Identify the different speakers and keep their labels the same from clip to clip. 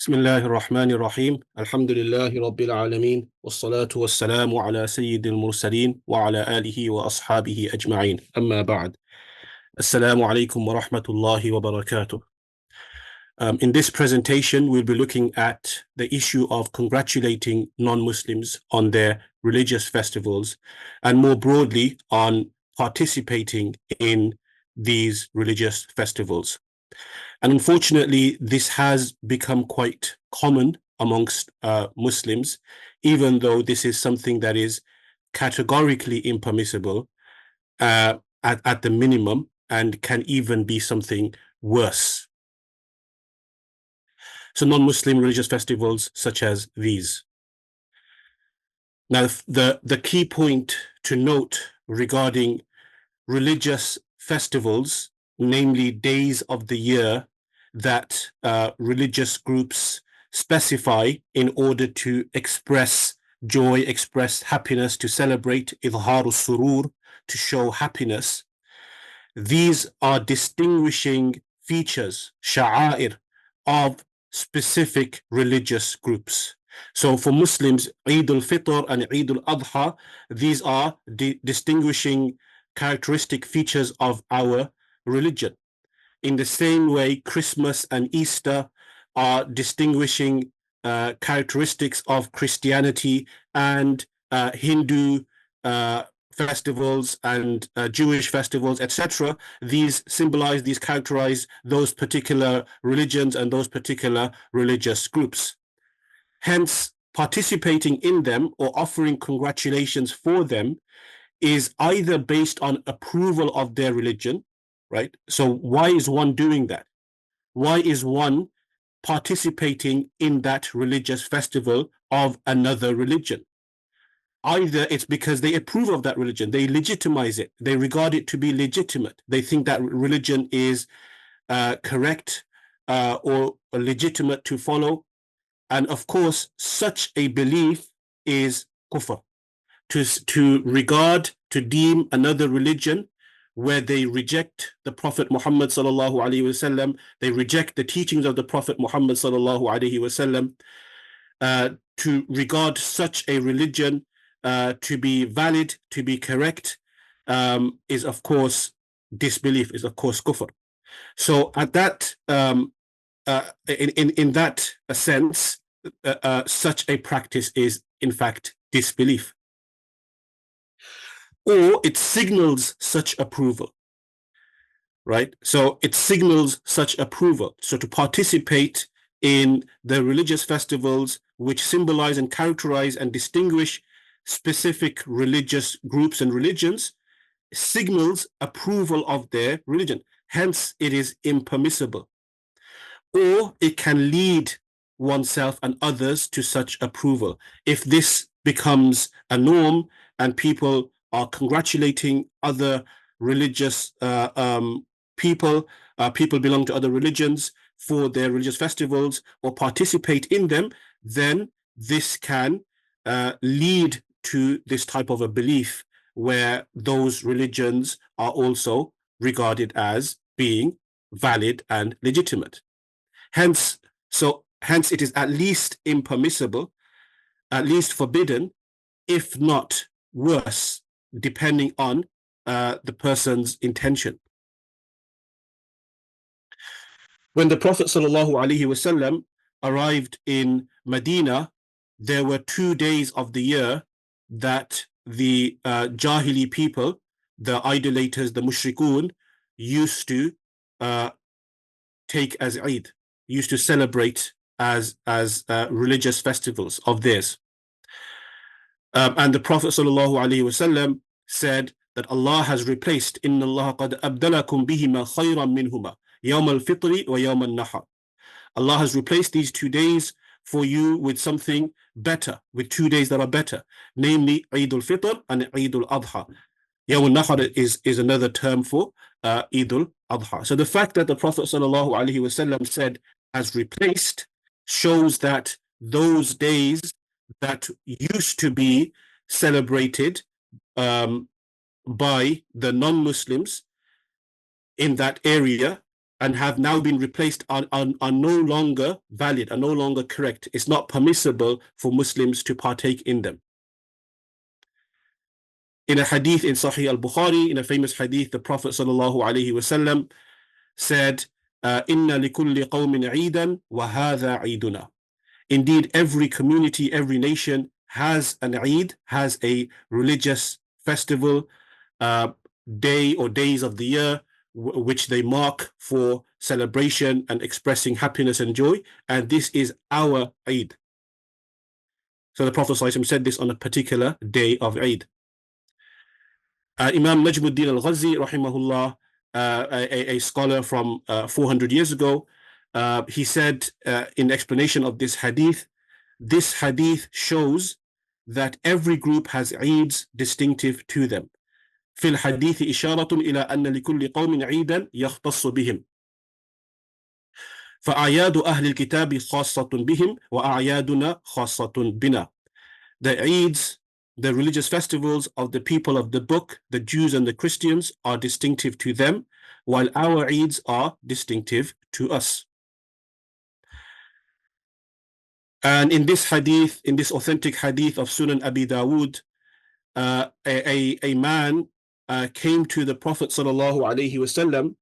Speaker 1: بسم الله الرحمن الرحيم الحمد لله رب العالمين والصلاة والسلام على سيد المرسلين وعلى آله وأصحابه أجمعين أما بعد السلام عليكم ورحمة الله وبركاته. In this presentation, we'll be looking at the issue of congratulating non-Muslims on their religious festivals and more broadly on participating in these religious festivals. And unfortunately, this has become quite common amongst Muslims, even though this is something that is categorically impermissible at the minimum and can even be something worse. So non-Muslim religious festivals such as these. Now, the key point to note regarding religious festivals, namely days of the year that religious groups specify in order to express joy, express happiness, to celebrate idhar surur, to show happiness. These are distinguishing features, sha'air, of specific religious groups. So for Muslims, Eid al-Fitr and Eid al-Adha, these are distinguishing characteristic features of our religion. In the same way, Christmas and Easter are distinguishing characteristics of Christianity and Hindu festivals and Jewish festivals, etc. These symbolize, these characterize those particular religions and those particular religious groups. Hence, participating in them or offering congratulations for them is either based on approval of their religion, right? So why is one doing that? Why is one participating in that religious festival of another religion? Either it's because they approve of that religion, they legitimize it, they regard it to be legitimate, they think that religion is correct or legitimate to follow. And of course, such a belief is kufr. To regard, to deem another religion where they reject the Prophet Muhammad sallallahu alaihi wasallam, they reject the teachings of the Prophet Muhammad sallallahu alaihi wasallam, to regard such a religion to be valid, to be correct, is of course disbelief, is of course kufr. So at that, in that sense, such a practice is in fact disbelief. Or it signals such approval, right? So it signals such approval. So to participate in the religious festivals which symbolize and characterize and distinguish specific religious groups and religions signals approval of their religion. Hence, it is impermissible. Or it can lead oneself and others to such approval. If this becomes a norm and people are congratulating other religious people belong to other religions for their religious festivals or participate in them, then this can lead to this type of a belief where those religions are also regarded as being valid and legitimate. Hence it is at least impermissible, at least forbidden, if not worse, depending on the person's intention. When the Prophet ﷺ arrived in Medina, there were 2 days of the year that the Jahili people, the idolaters, the mushrikun, used to take as Eid, used to celebrate as religious festivals of theirs. And the Prophet ﷺ said that Allah has replaced Inna Allah qad abdalakum bihima khayran minhuma yawm al-fitri wa yawm al-nahar. Allah has replaced these 2 days for you with something better, with 2 days that are better, namely Eid al-Fitr and Eid al-Adha. Yawm al-Nahar is another term for Eid al-Adha. So the fact that the Prophet ﷺ said has replaced shows that those days that used to be celebrated by the non-Muslims in that area and have now been replaced are no longer valid, are no longer correct. It's not permissible for Muslims to partake in them. In a hadith in Sahih al-Bukhari, in a famous hadith, the Prophet ﷺ said, Inna likulli qawmin eidan wa hadha eiduna. Indeed, every community, every nation has an Eid, has a religious festival, day or days of the year, which they mark for celebration and expressing happiness and joy. And this is our Eid. So the Prophet ﷺ said this on a particular day of Eid. Imam Najmuddin al-Ghazi, rahimahullah, a scholar from 400 years ago, he said in explanation of this hadith shows that every group has Eids distinctive to them. في الحديث إشارة إلى أن لكل قوم عيدا يختص بهم فأعياد أهل الكتاب خاصة بهم وأعيادنا خاصة بنا. The Eids, the religious festivals of the people of the book, the Jews and the Christians, are distinctive to them, while our Eids are distinctive to us. And in this hadith, in this authentic hadith of Sunan Abi Dawood, a man came to the Prophet ﷺ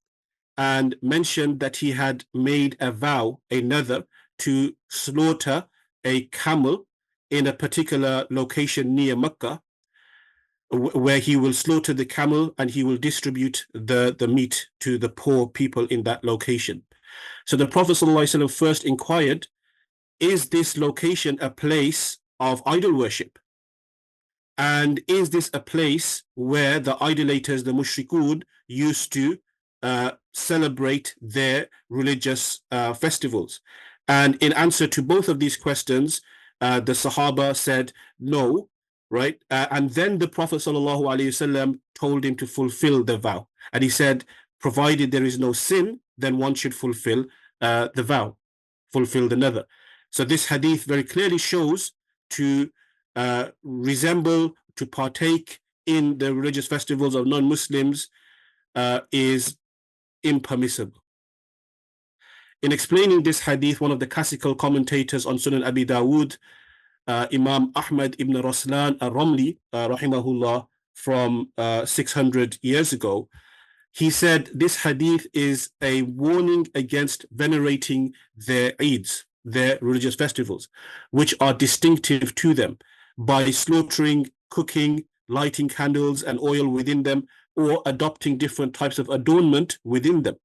Speaker 1: and mentioned that he had made a vow, a nadhr, to slaughter a camel in a particular location near Mecca, where he will slaughter the camel and he will distribute the meat to the poor people in that location. So the Prophet ﷺ first inquired, is this location a place of idol worship? And is this a place where the idolaters, the mushrikun, used to celebrate their religious festivals? And in answer to both of these questions, the sahabah said no, right? And then the Prophet ﷺ told him to fulfill the vow. And he said, provided there is no sin, then one should fulfill the vow, fulfill the nadhr. So this hadith very clearly shows to resemble, to partake in the religious festivals of non-Muslims is impermissible. In explaining this hadith, one of the classical commentators on Sunan Abi Dawood, Imam Ahmad ibn Raslan al-Ramli, rahimahullah, from 600 years ago, he said this hadith is a warning against venerating their Eids, their religious festivals, which are distinctive to them, by slaughtering, cooking, lighting candles and oil within them, or adopting different types of adornment within them.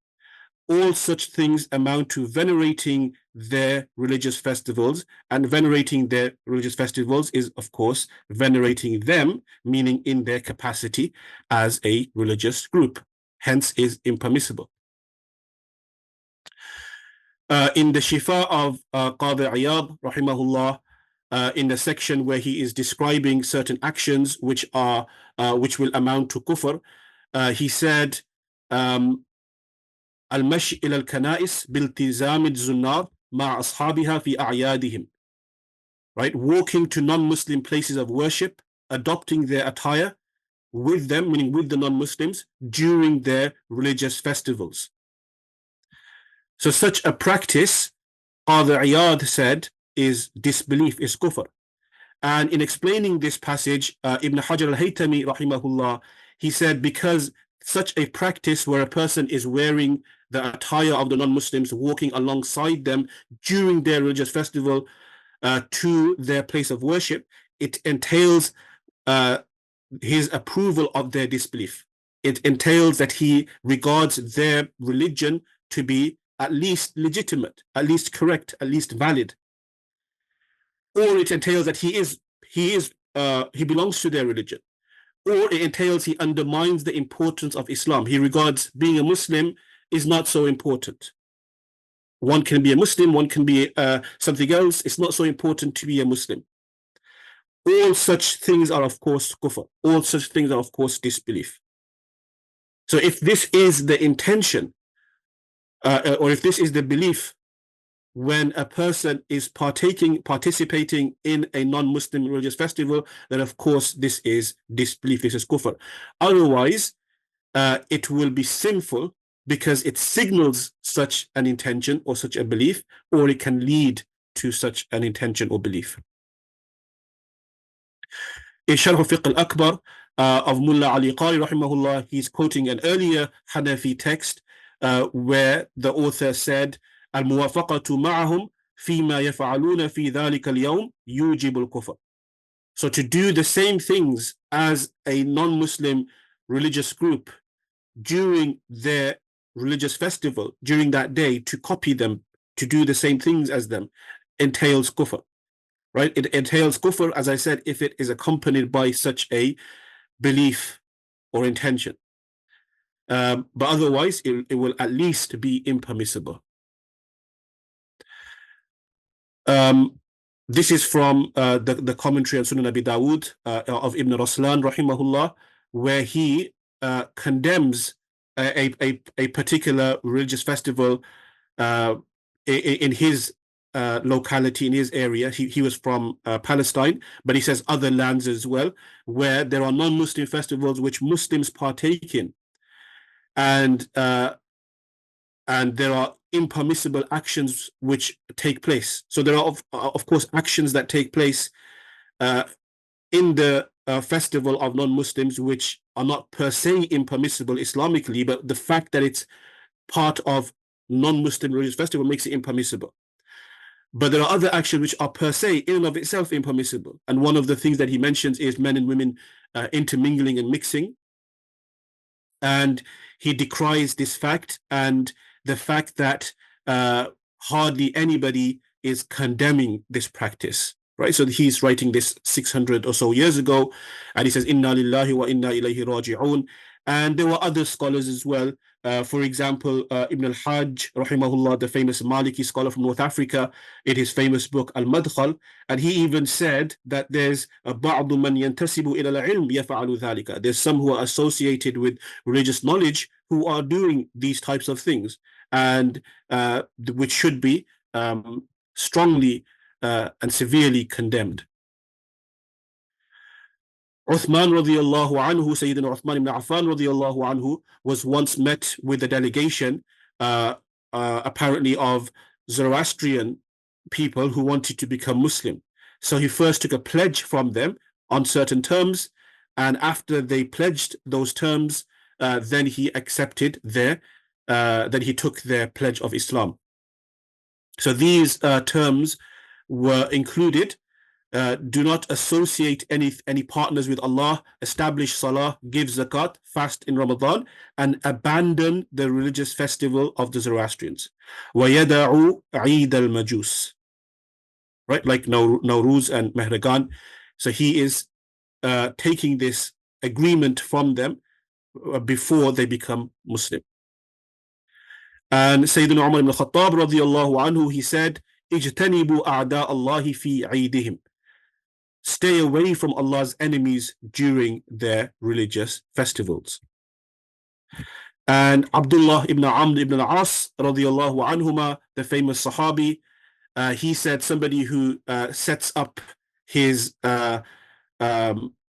Speaker 1: All such things amount to venerating their religious festivals, and venerating their religious festivals is, of course, venerating them, meaning in their capacity as a religious group, hence is impermissible. In the Shifa of Qadi Iyad, rahimahullah, in the section where he is describing certain actions which will amount to kufr, he said, المشي إلى الكنائس بالتزام الزنار مع أصحابها في أعيادهم. Right, walking to non-Muslim places of worship, adopting their attire with them, meaning with the non-Muslims, during their religious festivals. So such a practice, Qadi Iyad said, is disbelief, is kufr. And in explaining this passage, Ibn Hajar al-Haytami, rahimahullah, he said, because such a practice where a person is wearing the attire of the non-Muslims, walking alongside them during their religious festival to their place of worship, it entails his approval of their disbelief. It entails that he regards their religion to be at least legitimate, at least correct, at least valid. Or it entails that he belongs to their religion. Or it entails he undermines the importance of Islam. He regards being a Muslim is not so important. One can be a Muslim, one can be something else. It's not so important to be a Muslim. All such things are, of course, kufr. All such things are, of course, disbelief. So if this is the intention, or if this is the belief, when a person is participating in a non-Muslim religious festival, then of course this is disbelief, this is kufr. Otherwise, it will be sinful because it signals such an intention or such a belief, or it can lead to such an intention or belief. In Sharh Fiqh al-Akbar of Mullah Ali Qari rahimahullah, he's quoting an earlier Hanafi text where the author said, al-muwafaqatu ma'ahum fima yaf'aluna fi dhalika al-yawm yujibu al-kufr. So to do the same things as a non-Muslim religious group during their religious festival, during that day, to copy them, to do the same things as them, entails kufr. Right? It entails kufr, as I said, if it is accompanied by such a belief or intention. But otherwise, it will at least be impermissible. This is from the commentary on Sunan Abi Dawud of Ibn Raslan, rahimahullah, where he condemns a particular religious festival in his locality, in his area. He was from Palestine, but he says other lands as well, where there are non-Muslim festivals which Muslims partake in, and there are impermissible actions which take place. So there are of course actions that take place in the festival of non-Muslims which are not per se impermissible Islamically, but the fact that it's part of non-Muslim religious festival makes it impermissible. But there are other actions which are per se in and of itself impermissible. And one of the things that he mentions is men and women intermingling and mixing. And he decries this fact and the fact that hardly anybody is condemning this practice. Right? So he's writing this 600 or so years ago, and he says, Inna lillahi wa inna ilayhi raji'un. And there were other scholars as well. For example, Ibn al-Hajj, rahimahullah, the famous Maliki scholar from North Africa, in his famous book, Al-Madkhal, and he even said that there's بَعْضُ مَنْ يَنْتَسِبُ إِلَى الْعِلْمِ يَفْعَلُ ذَلِكَ. There's some who are associated with religious knowledge who are doing these types of things, and which should be strongly and severely condemned. Uthman radiallahu anhu, Sayyidina Uthman ibn Affan radiallahu anhu, was once met with a delegation apparently of Zoroastrian people who wanted to become Muslim. So he first took a pledge from them on certain terms, and after they pledged those terms, then he accepted then he took their pledge of Islam. So these terms were included: do not associate any partners with Allah, establish salah, give zakat, fast in Ramadan, and abandon the religious festival of the Zoroastrians. وَيَدَعُوا عِيدَ الْمَجُوسِ. Right, like Nowruz and Mehregan. So he is taking this agreement from them before they become Muslim. And Sayyidina Umar ibn Khattab radiallahu anhu, he said, اجتنبوا أعداء الله في عيدهم. Stay away from Allah's enemies during their religious festivals. And Abdullah ibn Amr ibn al-As radiallahu anhuma, the famous Sahabi, he said somebody who sets up his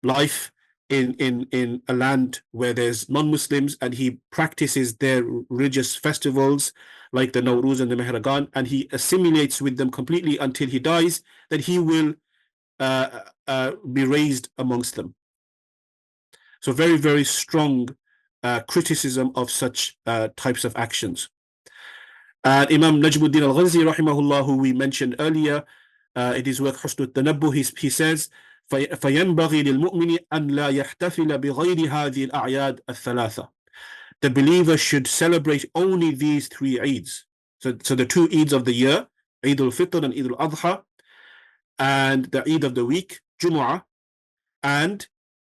Speaker 1: life in a land where there's non-Muslims, and he practices their religious festivals like the Nowruz and the Mehregan, and he assimilates with them completely until he dies, that he will be raised amongst them. So very, very strong criticism of such types of actions. And Imam Najmuddin al-Ghazi rahimahullah, who we mentioned earlier, in his work Husn al-Tanabbuh, he says, فَيَنْبَغِي لِلْمُؤْمِنِ أَنْ لَا يَحْتَفِلَ بِغَيْرِ هَذِهِ الْأَعْيَادِ الثَّلَاثَةِ. The believer should celebrate only these three Eids. So the two Eids of the year, Eid al-Fitr and Eid al-Adha, and the Eid of the week, Jumu'ah, and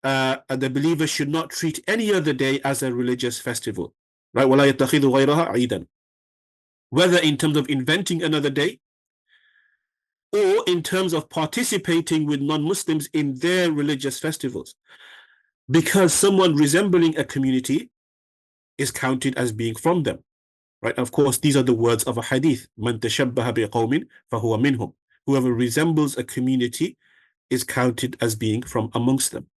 Speaker 1: the believer should not treat any other day as a religious festival. Right? وَلَا يَتَّخِذُ غَيْرَهَا عِيدًا. Whether in terms of inventing another day, or in terms of participating with non-Muslims in their religious festivals. Because someone resembling a community is counted as being from them. Right? And of course, these are the words of a hadith. مَنْ تَشَبَّهَ بِقَوْمٍ فَهُوَ مِنْهُمْ. Whoever resembles a community is counted as being from amongst them.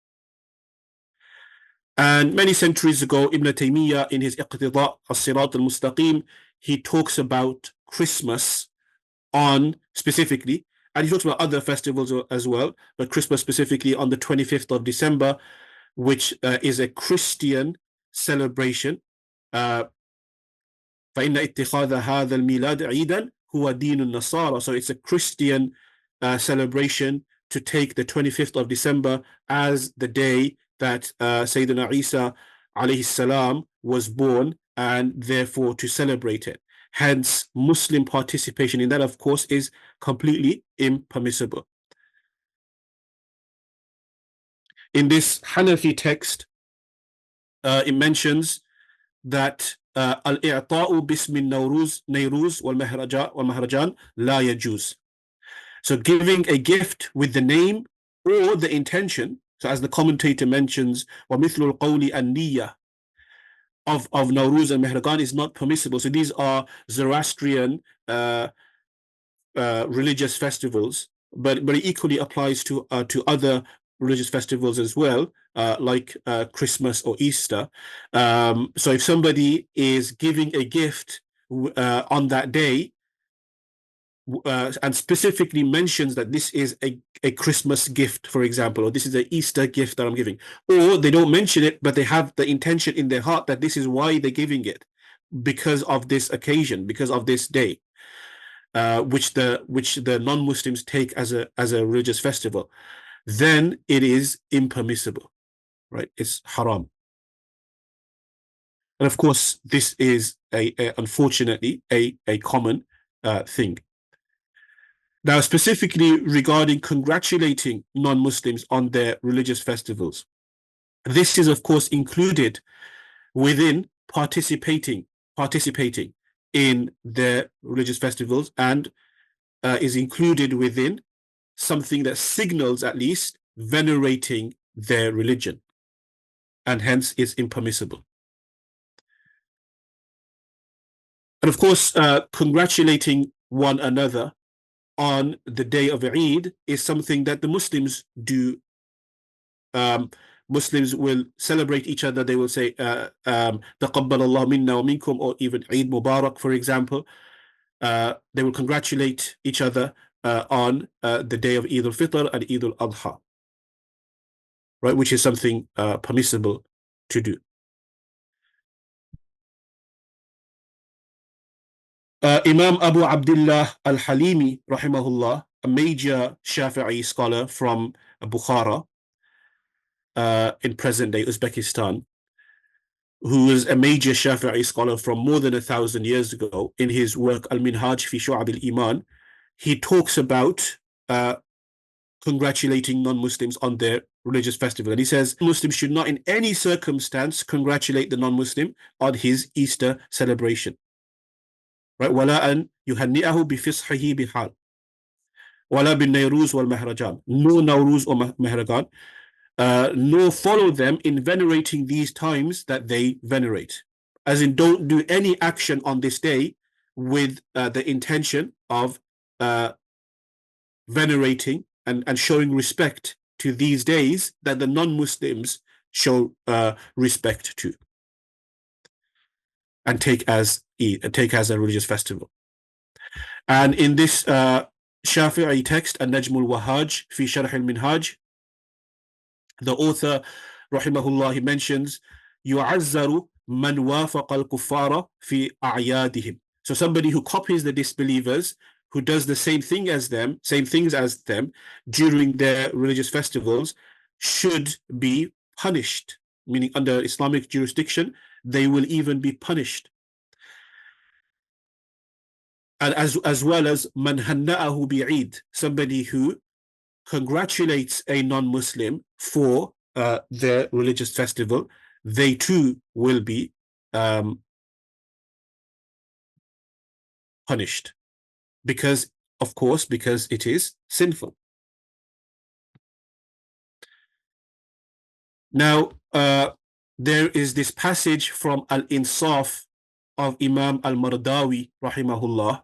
Speaker 1: And many centuries ago, Ibn Taymiyyah, in his Iqtida al-Sirat al-Mustaqim, he talks about Christmas on specifically, and he talks about other festivals as well, but Christmas specifically on the 25th of December, which is a Christian celebration. فإن اتخاذ هذا الميلاد عيدا هو دين النصارى. So it's a Christian celebration to take the 25th of December as the day that Sayyidina Isa alayhi salam was born, and therefore to celebrate it. Hence, Muslim participation in that, of course, is completely impermissible. In this Hanafi text, it mentions that al-i'ta'u bismi Nowruz wal-Mehregan la yajuz. So giving a gift with the name or the intention, so as the commentator mentions, وَمِثْلُ الْقَوْلِ النِّيَّةِ of Nowruz and Mehregan is not permissible. So these are Zoroastrian religious festivals, but it equally applies to other religious festivals as well, like Christmas or Easter. So if somebody is giving a gift on that day, and specifically mentions that this is a Christmas gift, for example, or this is an Easter gift that I'm giving, or they don't mention it, but they have the intention in their heart that this is why they're giving it, because of this occasion, because of this day, which the non-Muslims take as a religious festival, then it is impermissible, right? It's haram. And of course, this is unfortunately a common thing. Now, specifically regarding congratulating non-Muslims on their religious festivals, this is, of course, included within participating in their religious festivals, and is included within something that signals at least venerating their religion, and hence is impermissible. And of course, congratulating one another on the day of Eid is something that the Muslims do. Muslims will celebrate each other. They will say, تَقَبَّلَ اللَّهُ مِنَّا وَمِنْكُمْ, or even Eid Mubarak, for example. They will congratulate each other on the day of Eid al-Fitr and Eid al-Adha, right, which is something permissible to do. Imam Abu Abdillah al-Halimi, rahimahullah, a major Shafi'i scholar from Bukhara, in present-day Uzbekistan, who was a major Shafi'i scholar from more than 1,000 years ago, in his work al-Minhaj fi Shu'ab al-Iman, he talks about congratulating non-Muslims on their religious festival. And he says, Muslims should not in any circumstance congratulate the non-Muslim on his Easter celebration. Right? وَلَا أَنْ يُهَنِّئَهُ بِفِصْحِهِ بِحَالٍ وَلَا بِالنَّيْرُوز وَالْمَهْرَجَانِ. No Nowruz or Mehregan, nor follow them in venerating these times that they venerate. As in, don't do any action on this day with the intention of venerating and showing respect to these days that the non-Muslims show respect to and take as a religious festival. And in this Shafi'i text, An-Najm al-Wahhaj fi Sharh al-Minhaj, the author, rahimahullah, he mentions, يُعَزَّرُ مَنْ وَافَقَ الْكُفَّارَ فِي أَعْيَادِهِمْ. So somebody who copies the disbelievers, who does the same things as them during their religious festivals, should be punished. Meaning, under Islamic jurisdiction, they will even be punished. And as well as مَنْ هَنَّأَهُ بِعِيد, somebody who congratulates a non-Muslim for their religious festival, they too will be punished, because it is sinful. Now, there is this passage from Al-Insaf of Imam al-Mardawi, rahimahullah.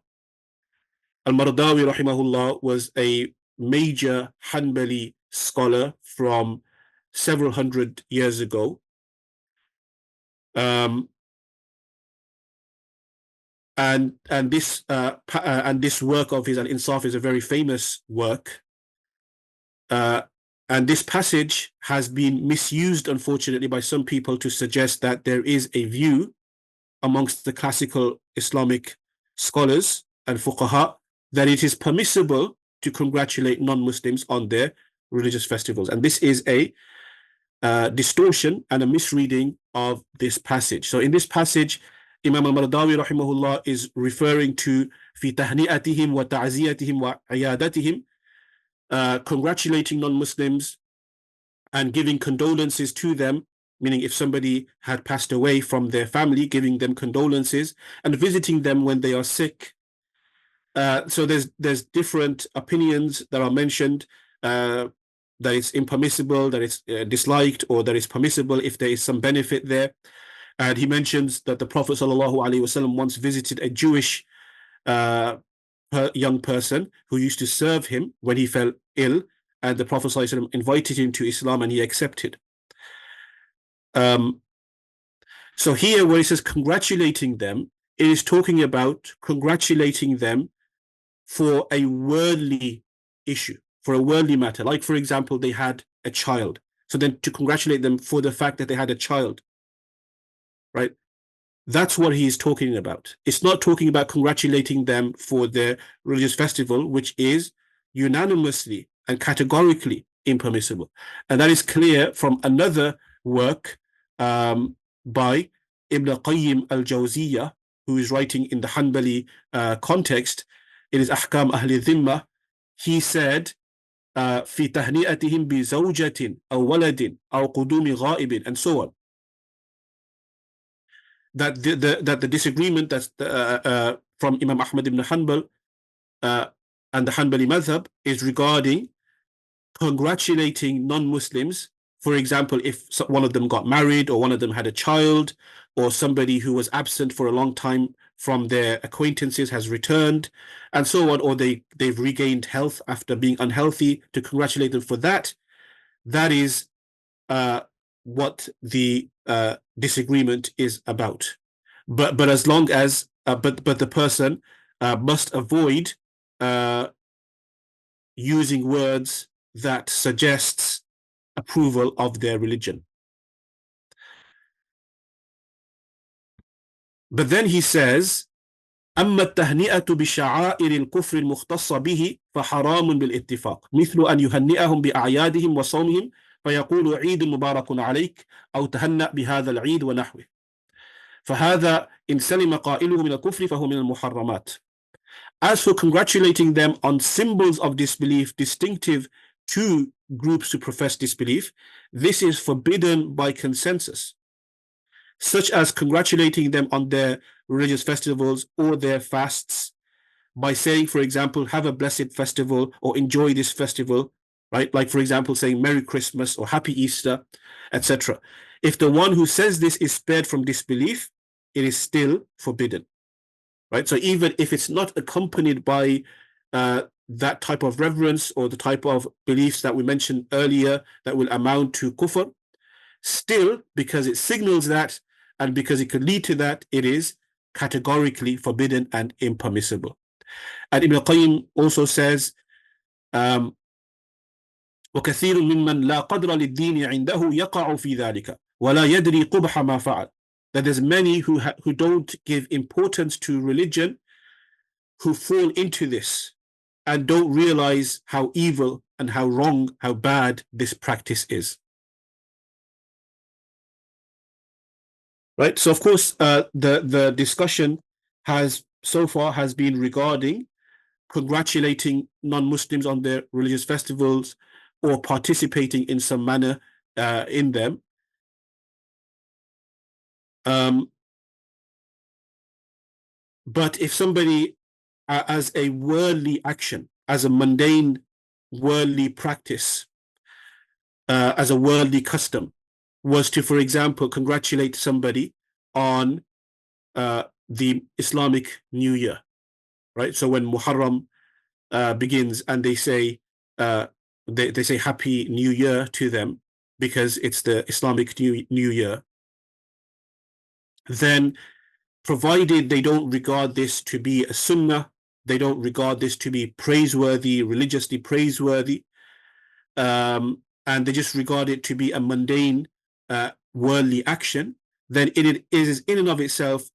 Speaker 1: Al-Mardawi, rahimahullah, was a major Hanbali scholar from several hundred years ago, Um, and this work of his, Al-Insaf, is a very famous work. And this passage has been misused, unfortunately, by some people to suggest that there is a view amongst the classical Islamic scholars and fuqaha that it is permissible to congratulate non-Muslims on their religious festivals. And this is a distortion and a misreading of this passage. So in this passage, Imam al-Mardawi rahimahullah is referring to fi tahni'atihim wa ta'ziyatihim wa iyadatihim, congratulating non-Muslims and giving condolences to them, meaning if somebody had passed away from their family, giving them condolences and visiting them when they are sick. So there's different opinions that are mentioned, that it's impermissible, that it's disliked, or that it's permissible if there is some benefit there. And he mentions that the Prophet ﷺ once visited a Jewish young person who used to serve him when he fell ill, and the Prophet ﷺ invited him to Islam and he accepted. So here where it says congratulating them, it is talking about congratulating them for a worldly issue, for a worldly matter. Like, for example, they had a child. So then to congratulate them for the fact that they had a child, right? That's what he is talking about. It's not talking about congratulating them for their religious festival, which is unanimously and categorically impermissible. And that is clear from another work by Ibn Qayyim al-Jawziyah, who is writing in the Hanbali context. It is Ahkam Ahli Dhimma. He said, في تهنئتهم بزوجة أو ولد أو قدوم غائب, and so on. That the disagreement that's from Imam Ahmad ibn Hanbal and the Hanbali madhab is regarding congratulating non-Muslims. For example, if one of them got married, or one of them had a child, or somebody who was absent for a long time from their acquaintances has returned, and so on, or they've regained health after being unhealthy, to congratulate them for that. That is what the disagreement is about. But as long as but the person must avoid using words that suggests approval of their religion. But then he says, أما التهنئة بشعائر الكفر المختصة به فحرام بالاتفاق مثل أن يهنئهم بأعيادهم وصومهم فيقول عيد مبارك عليك أو تهنأ بهذا العيد ونحوه فهذا إن سلم قائله من الكفر فهو من المحرمات. As for congratulating them on symbols of disbelief distinctive to groups who profess disbelief, this is forbidden by consensus, such as congratulating them on their religious festivals or their fasts by saying, for example, have a blessed festival or enjoy this festival, right? Like, for example, saying Merry Christmas or Happy Easter, etc. If the one who says this is spared from disbelief, it is still forbidden, right? So even if it's not accompanied by that type of reverence or the type of beliefs that we mentioned earlier that will amount to kufr, still, because it signals that and because it could lead to that, it is categorically forbidden and impermissible. And Ibn Qayyim also says, وَكَثِيرٌ مِّمَّنْ لَا قَدْرَ لِلدِّينِ عِنْدَهُ يَقَعُ فِي ذَلِكَ وَلَا يَدْرِي قُبْحَ مَا فَعَلَ. That there's many who don't give importance to religion, who fall into this and don't realize how evil and how wrong, how bad this practice is. Right? So, of course, the discussion has so far has been regarding congratulating non-Muslims on their religious festivals or participating in some manner in them. But if somebody, as a worldly action, as a mundane worldly practice, as a worldly custom, was to, for example, congratulate somebody on the Islamic New Year, right? So when Muharram begins and they say they say Happy New Year to them because it's the Islamic New Year, then provided they don't regard this to be a sunnah, they don't regard this to be praiseworthy, religiously praiseworthy, and they just regard it to be a mundane, worldly action, then it is in and of itself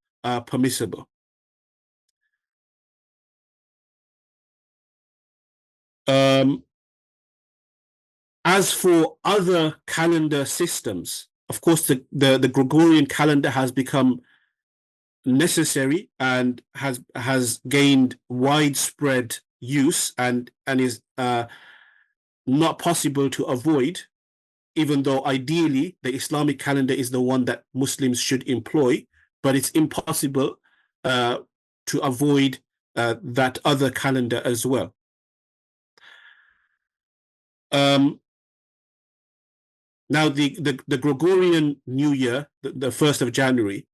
Speaker 1: permissible. As for other calendar systems, of course, the Gregorian calendar has become necessary and has gained widespread use and is not possible to avoid, even though ideally the Islamic calendar is the one that Muslims should employ, but it's impossible to avoid that other calendar as well. Now, the Gregorian New Year, the 1st of January,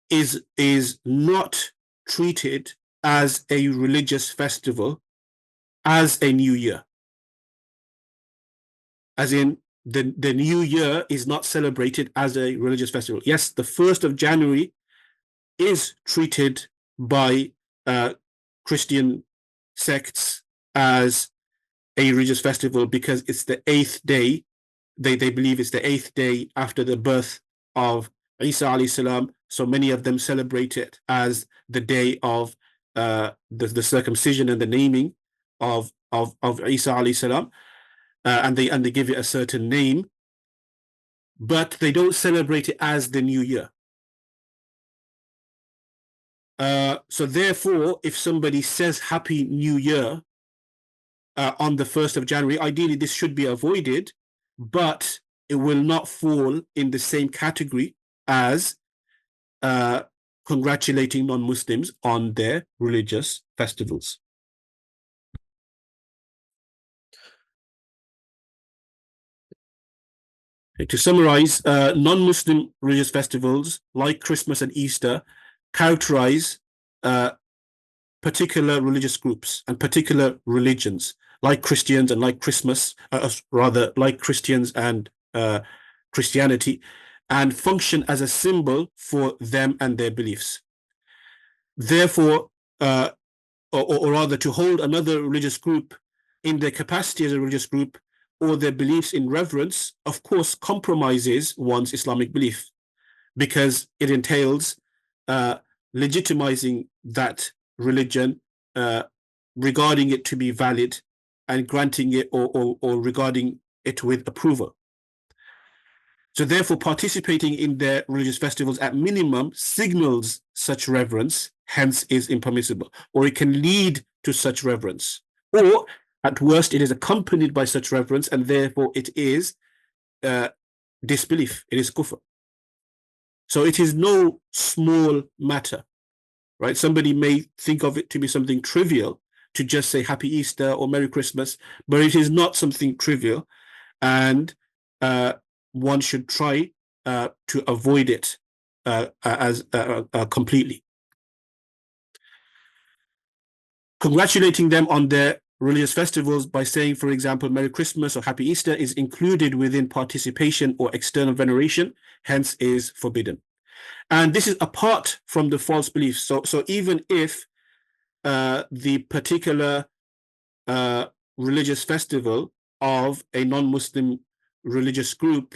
Speaker 1: is not treated as a religious festival, as a new year. As in, the new year is not celebrated as a religious festival. Yes, the 1st of January is treated by Christian sects as a religious festival because it's the 8th day. They believe it's the 8th day after the birth of Isa alayhi salam, so many of them celebrate it as the day of the circumcision and the naming of Isa alayhi salam, and they give it a certain name, but they don't celebrate it as the new year. So therefore, if somebody says Happy New Year on the 1st of January, ideally this should be avoided, but it will not fall in the same category as congratulating non-Muslims on their religious festivals. Okay, to summarize, non-Muslim religious festivals like Christmas and Easter characterize particular religious groups and particular religions, like Christians and like Christmas, rather like Christians and Christianity, and function as a symbol for them and their beliefs. Therefore, or rather to hold another religious group in their capacity as a religious group or their beliefs in reverence, of course, compromises one's Islamic belief, because it entails legitimizing that religion, regarding it to be valid, and granting it or regarding it with approval. So therefore, participating in their religious festivals at minimum signals such reverence, hence is impermissible, or it can lead to such reverence, or at worst, it is accompanied by such reverence, and therefore it is disbelief, it is kufr. So it is no small matter, right? Somebody may think of it to be something trivial to just say Happy Easter or Merry Christmas, but it is not something trivial, and one should try to avoid it as completely. Congratulating them on their religious festivals by saying, for example, Merry Christmas or Happy Easter is included within participation or external veneration, hence is forbidden. And this is apart from the false beliefs. So even if the particular religious festival of a non-Muslim religious group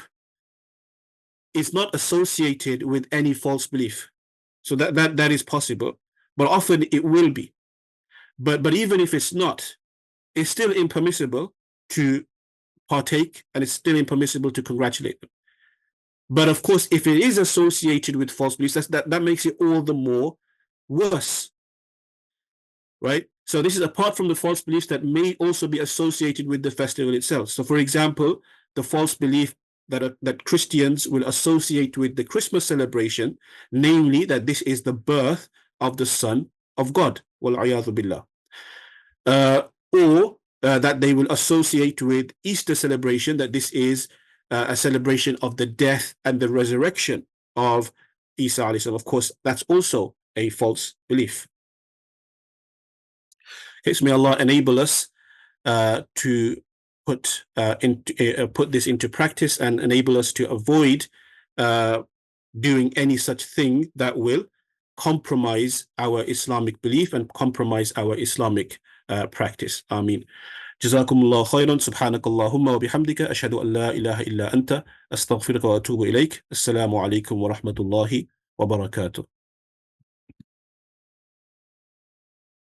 Speaker 1: is not associated with any false belief, so that is possible, but often it will be. But even if it's not, it's still impermissible to partake, and it's still impermissible to congratulate them. But of course, if it is associated with false beliefs, that makes it all the more worse, right? So this is apart from the false beliefs that may also be associated with the festival itself. So for example, the false belief that Christians will associate with the Christmas celebration, namely that this is the birth of the Son of God, wal-'iyadhu billah. Or that they will associate with Easter celebration, that this is a celebration of the death and the resurrection of Isa alayhi salam. Of course, that's also a false belief. Okay, so may Allah enable us to put this into practice and enable us to avoid doing any such thing that will compromise our Islamic belief and compromise our Islamic practice. Ameen. جزاكم الله خيرا سبحانك اللهم وبحمدك أشهد أن لا إله إلا أنت أستغفرك وأتوب إليك السلام عليكم ورحمة الله وبركاته.